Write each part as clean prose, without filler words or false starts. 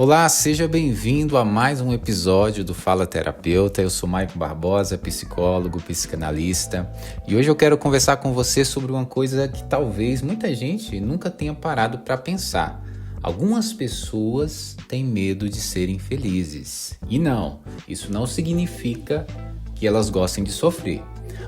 Olá, seja bem-vindo a mais um episódio do Fala Terapeuta. Eu sou Maicon Barbosa, psicólogo, psicanalista, e hoje eu quero conversar com você sobre uma coisa que talvez muita gente nunca tenha parado para pensar. Algumas pessoas têm medo de serem felizes. E não, isso não significa que elas gostem de sofrer,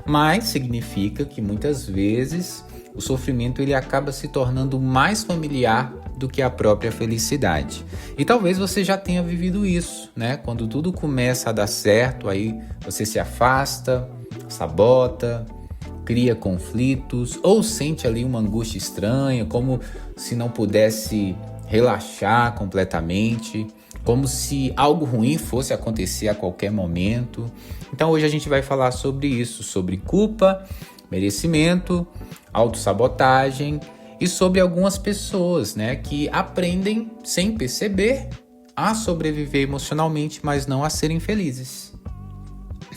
mas significa que muitas vezes o sofrimento ele acaba se tornando mais familiar do que a própria felicidade. E talvez você já tenha vivido isso, né? Quando tudo começa a dar certo, aí você se afasta, sabota, cria conflitos ou sente ali uma angústia estranha, como se não pudesse relaxar completamente, como se algo ruim fosse acontecer a qualquer momento. Então hoje a gente vai falar sobre isso, sobre culpa, merecimento, autossabotagem e sobre algumas pessoas, né, que aprendem sem perceber a sobreviver emocionalmente, mas não a serem felizes.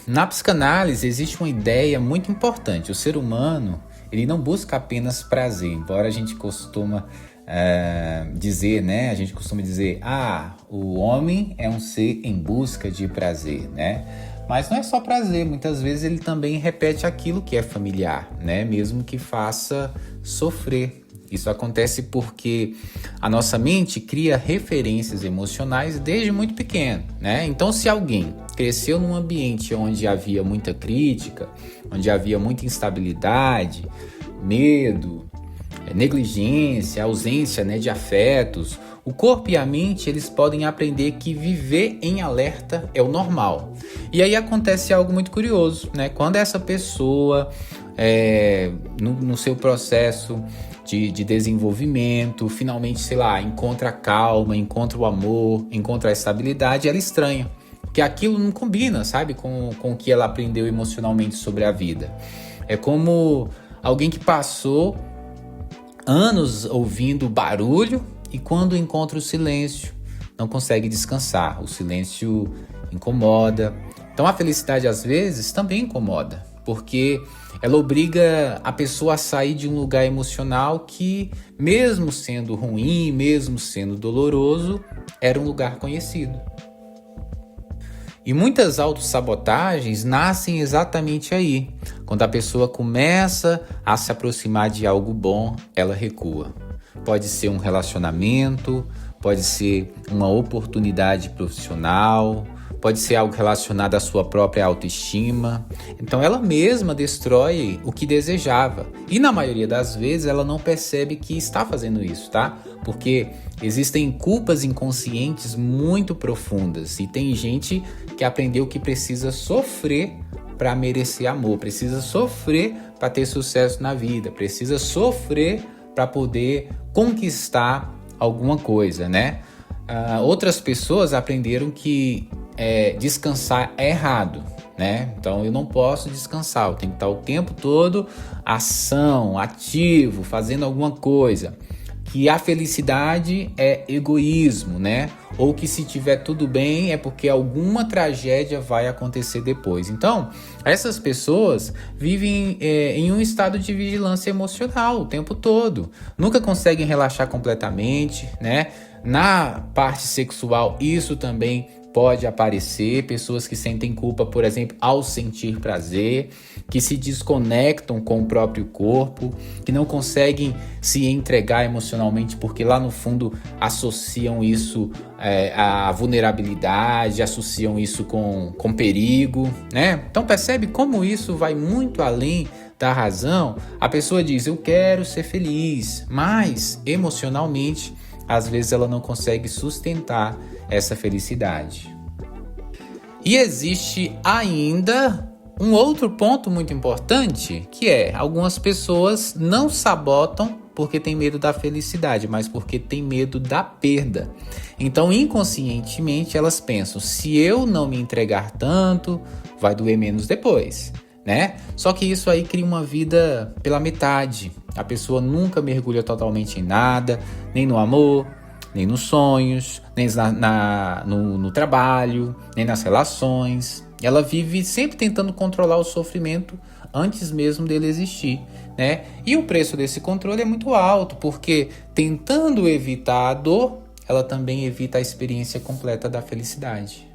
Na psicanálise existe uma ideia muito importante. O ser humano ele não busca apenas prazer, embora a gente costuma dizer, né? A gente costuma dizer, o homem é um ser em busca de prazer, né? Mas não é só prazer, muitas vezes ele também repete aquilo que é familiar, né? Mesmo que faça sofrer. Isso acontece porque a nossa mente cria referências emocionais desde muito pequeno, né? Então, se alguém cresceu num ambiente onde havia muita crítica, onde havia muita instabilidade, medo, negligência, ausência, né, de afetos, o corpo e a mente eles podem aprender que viver em alerta é o normal. E aí acontece algo muito curioso, né? Quando essa pessoa, no seu processo de desenvolvimento, finalmente, encontra a calma, encontra o amor, encontra a estabilidade, ela estranha. Porque aquilo não combina, sabe, com o que ela aprendeu emocionalmente sobre a vida. É como alguém que passou anos ouvindo barulho e quando encontra o silêncio, não consegue descansar. O silêncio incomoda. Então a felicidade às vezes também incomoda, porque ela obriga a pessoa a sair de um lugar emocional que, mesmo sendo ruim, mesmo sendo doloroso, era um lugar conhecido. E muitas autossabotagens nascem exatamente aí. Quando a pessoa começa a se aproximar de algo bom, ela recua. Pode ser um relacionamento, pode ser uma oportunidade profissional, pode ser algo relacionado à sua própria autoestima. Então ela mesma destrói o que desejava. E na maioria das vezes ela não percebe que está fazendo isso, tá? Porque existem culpas inconscientes muito profundas. E tem gente que aprendeu que precisa sofrer para merecer amor, precisa sofrer para ter sucesso na vida, precisa sofrer para poder conquistar alguma coisa, né? Outras pessoas aprenderam que descansar é errado, né? Então eu não posso descansar, eu tenho que estar o tempo todo ativo, fazendo alguma coisa. Que a felicidade é egoísmo, né? Ou que se tiver tudo bem é porque alguma tragédia vai acontecer depois. Então, essas pessoas vivem em um estado de vigilância emocional o tempo todo. Nunca conseguem relaxar completamente, né? Na parte sexual, isso também pode aparecer. Pessoas que sentem culpa, por exemplo, ao sentir prazer, que se desconectam com o próprio corpo, que não conseguem se entregar emocionalmente porque lá no fundo associam isso à vulnerabilidade, associam isso com perigo, né? Então percebe como isso vai muito além da razão. A pessoa diz, eu quero ser feliz, mas emocionalmente às vezes ela não consegue sustentar essa felicidade. E existe ainda um outro ponto muito importante, que é algumas pessoas não sabotam porque tem medo da felicidade, mas porque tem medo da perda. Então, inconscientemente, elas pensam, se eu não me entregar tanto, vai doer menos depois, né? Só que isso aí cria uma vida pela metade. A pessoa nunca mergulha totalmente em nada, nem no amor, nem nos sonhos, nem no trabalho, nem nas relações. Ela vive sempre tentando controlar o sofrimento antes mesmo dele existir, né? E o preço desse controle é muito alto, porque tentando evitar a dor, ela também evita a experiência completa da felicidade.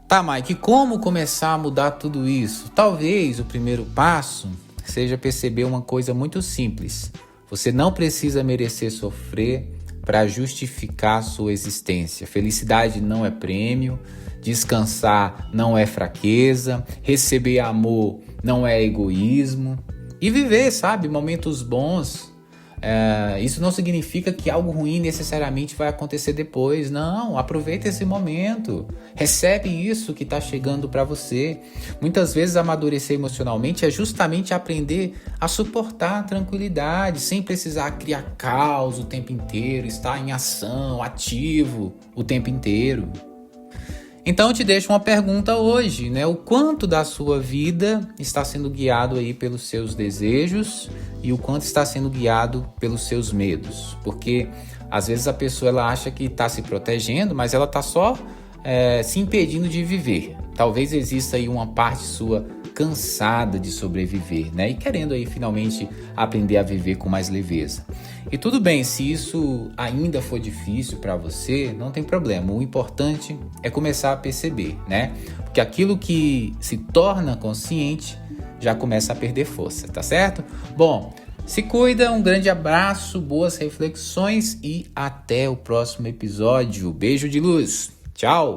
Tá, Mike, como começar a mudar tudo isso? Talvez o primeiro passo seja perceber uma coisa muito simples. Você não precisa merecer sofrer para justificar sua existência. Felicidade não é prêmio, descansar não é fraqueza, receber amor não é egoísmo. E viver, sabe, momentos bons. Isso não significa que algo ruim necessariamente vai acontecer depois. Não, aproveita esse momento. Recebe isso que está chegando para você. Muitas vezes amadurecer emocionalmente é justamente aprender a suportar a tranquilidade, sem precisar criar caos o tempo inteiro, estar em ação, ativo o tempo inteiro. Então eu te deixo uma pergunta hoje, né? O quanto da sua vida está sendo guiado aí pelos seus desejos e o quanto está sendo guiado pelos seus medos? Porque às vezes a pessoa ela acha que está se protegendo, mas ela está só se impedindo de viver. Talvez exista aí uma parte sua cansada de sobreviver, né? E querendo aí finalmente aprender a viver com mais leveza. E tudo bem, se isso ainda for difícil para você, não tem problema. O importante é começar a perceber, né? Porque aquilo que se torna consciente já começa a perder força, tá certo? Bom, se cuida, um grande abraço, boas reflexões e até o próximo episódio. Beijo de luz. Tchau!